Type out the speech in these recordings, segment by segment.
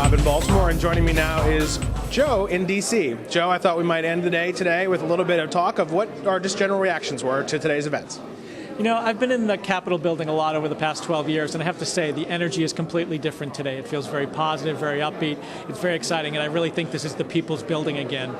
Bob in Baltimore, and joining me now is Joe in D.C. Joe, I thought we might end the day today with a little bit of talk of what our just general reactions were to today's events. You know, I've been in the Capitol building a lot over the past 12 years, and I have to say the energy is completely different today. It feels very positive, very upbeat. It's very exciting, and I really think this is the people's building again.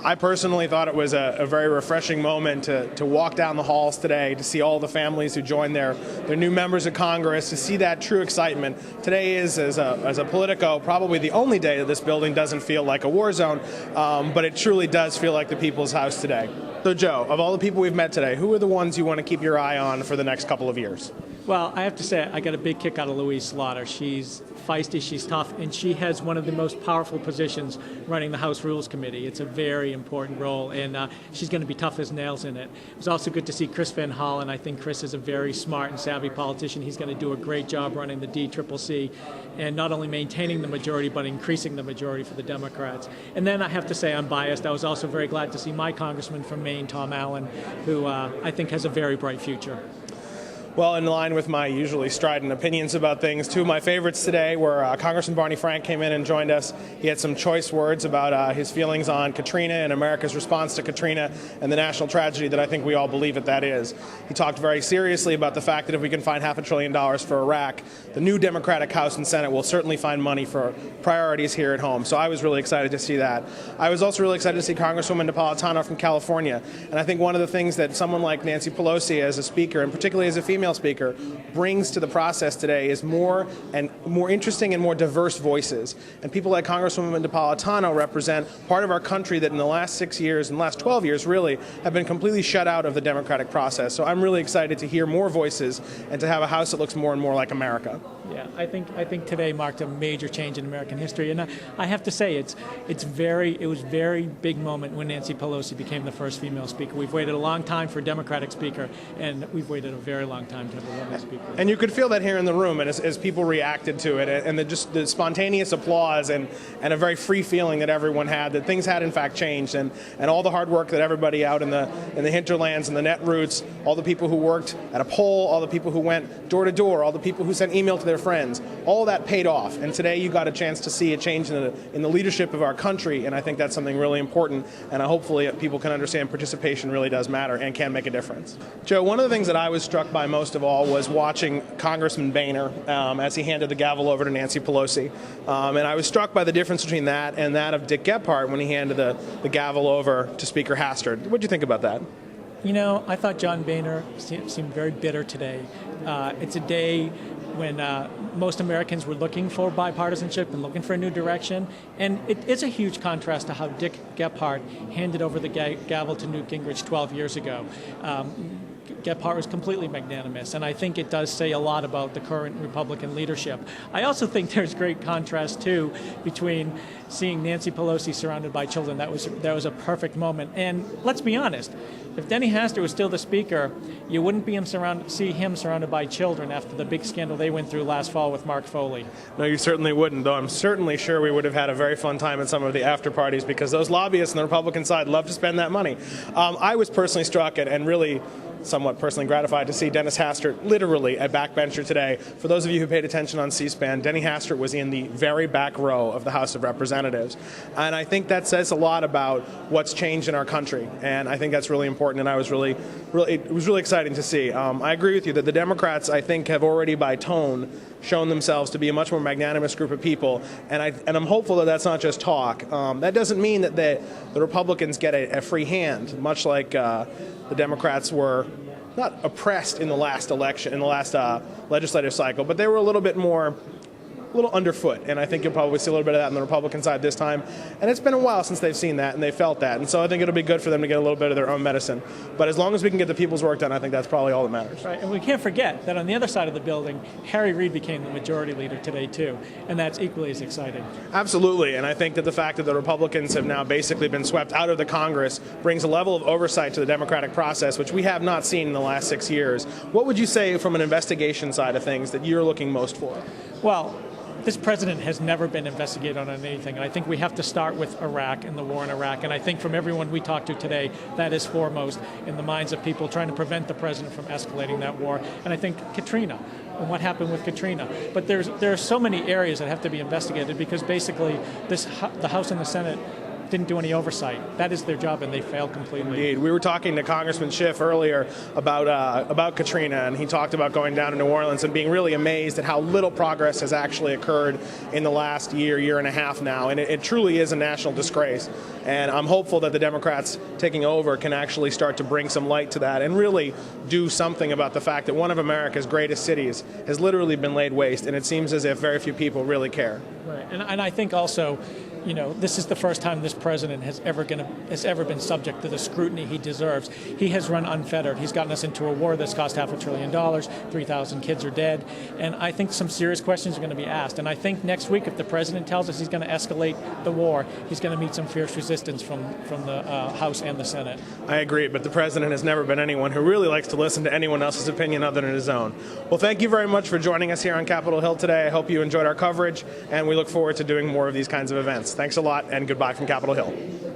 I personally thought it was a very refreshing moment to walk down the halls today, to see all the families who joined their new members of Congress, to see that true excitement. Today is, as a Politico, probably the only day that this building doesn't feel like a war zone, but it truly does feel like the people's house today. So Joe, of all the people we've met today, who are the ones you want to keep your eye on for the next couple of years? Well, I have to say, I got a big kick out of Louise Slaughter. She's feisty, she's tough, and she has one of the most powerful positions running the House Rules Committee. It's a very important role, and she's going to be tough as nails in it. It was also good to see Chris Van Hollen. I think Chris is a very smart and savvy politician. He's going to do a great job running the DCCC and not only maintaining the majority, but increasing the majority for the Democrats. And then I have to say I'm biased. I was also very glad to see my congressman from Maine, Tom Allen, who I think has a very bright future. Well, in line with my usually strident opinions about things, two of my favorites today were Congressman Barney Frank came in and joined us. He had some choice words about his feelings on Katrina and America's response to Katrina and the national tragedy that I think we all believe that is. He talked very seriously about the fact that if we can find $500 billion for Iraq, the new Democratic House and Senate will certainly find money for priorities here at home. So I was really excited to see that. I was also really excited to see Congresswoman Napolitano from California. And I think one of the things that someone like Nancy Pelosi as a speaker, and particularly as a female speaker, brings to the process today is more interesting and more diverse voices. And people like Congresswoman Napolitano represent part of our country that in the last 6 years, in the last 12 years really, have been completely shut out of the democratic process. So I'm really excited to hear more voices and to have a House that looks more and more like America. Yeah, I think today marked a major change in American history, and I have to say it was very big moment when Nancy Pelosi became the first female speaker. We've waited a long time for a Democratic speaker, and we've waited a very long time to have a woman speaker. And you could feel that here in the room, and as people reacted to it, and the spontaneous applause and a very free feeling that everyone had that things had in fact changed, and all the hard work that everybody out in the hinterlands and the net routes, all the people who worked at a poll, all the people who went door to door, all the people who sent email to their friends, all that paid off. And today you got a chance to see a change in the leadership of our country, and I think that's something really important, and hopefully people can understand participation really does matter and can make a difference. Joe, one of the things that I was struck by most of all was watching Congressman Boehner as he handed the gavel over to Nancy Pelosi. And I was struck by the difference between that and that of Dick Gephardt when he handed the gavel over to Speaker Hastert. What did you think about that? You know, I thought John Boehner seemed very bitter today. It's a day when most Americans were looking for bipartisanship and looking for a new direction. And it is a huge contrast to how Dick Gephardt handed over the gavel to Newt Gingrich 12 years ago. Gephardt was completely magnanimous, and I think it does say a lot about the current Republican leadership. I also think there's great contrast, too, between seeing Nancy Pelosi surrounded by children. That was a perfect moment. And let's be honest, if Denny Hastert was still the speaker, you wouldn't see him surrounded by children after the big scandal they went through last fall with Mark Foley. No, you certainly wouldn't, though I'm certainly sure we would have had a very fun time at some of the after parties because those lobbyists on the Republican side love to spend that money. I was personally struck and really somewhat personally gratified to see Dennis Hastert literally a backbencher today. For those of you who paid attention on C-SPAN, Denny Hastert was in the very back row of the House of Representatives. And I think that says a lot about what's changed in our country. And I think that's really important. And it was really exciting to see. I agree with you that the Democrats, I think, have already by tone shown themselves to be a much more magnanimous group of people. And I'm hopeful that that's not just talk. That doesn't mean that the Republicans get a free hand, much like the Democrats were not oppressed in the last election, in the last legislative cycle, but they were a little underfoot, and I think you'll probably see a little bit of that on the Republican side this time. And it's been a while since they've seen that and they felt that, and so I think it'll be good for them to get a little bit of their own medicine. But as long as we can get the people's work done, I think that's probably all that matters. Right, and we can't forget that on the other side of the building, Harry Reid became the majority leader today too, and that's equally as exciting. Absolutely, and I think that the fact that the Republicans have now basically been swept out of the Congress brings a level of oversight to the democratic process, which we have not seen in the last 6 years. What would you say from an investigation side of things that you're looking most for? Well, this president has never been investigated on anything, and I think we have to start with Iraq and the war in Iraq, and I think from everyone we talked to today, that is foremost in the minds of people trying to prevent the president from escalating that war. And I think Katrina, and what happened with Katrina. But there are so many areas that have to be investigated because basically the House and the Senate didn't do any oversight. That is their job, and they failed completely. Indeed. We were talking to Congressman Schiff earlier about Katrina, and he talked about going down to New Orleans and being really amazed at how little progress has actually occurred in the last year and a half now. And it truly is a national disgrace. And I'm hopeful that the Democrats taking over can actually start to bring some light to that and really do something about the fact that one of America's greatest cities has literally been laid waste, and it seems as if very few people really care. Right. And I think also, this is the first time this president has ever been subject to the scrutiny he deserves. He has run unfettered. He's gotten us into a war that's cost $500 billion, 3,000 kids are dead, and I think some serious questions are going to be asked. And I think next week, if the president tells us he's going to escalate the war, he's going to meet some fierce resistance from the House and the Senate. I agree, but the president has never been anyone who really likes to listen to anyone else's opinion other than his own. Well, thank you very much for joining us here on Capitol Hill today. I hope you enjoyed our coverage, and we look forward to doing more of these kinds of events. Thanks a lot, and goodbye from Capitol Hill.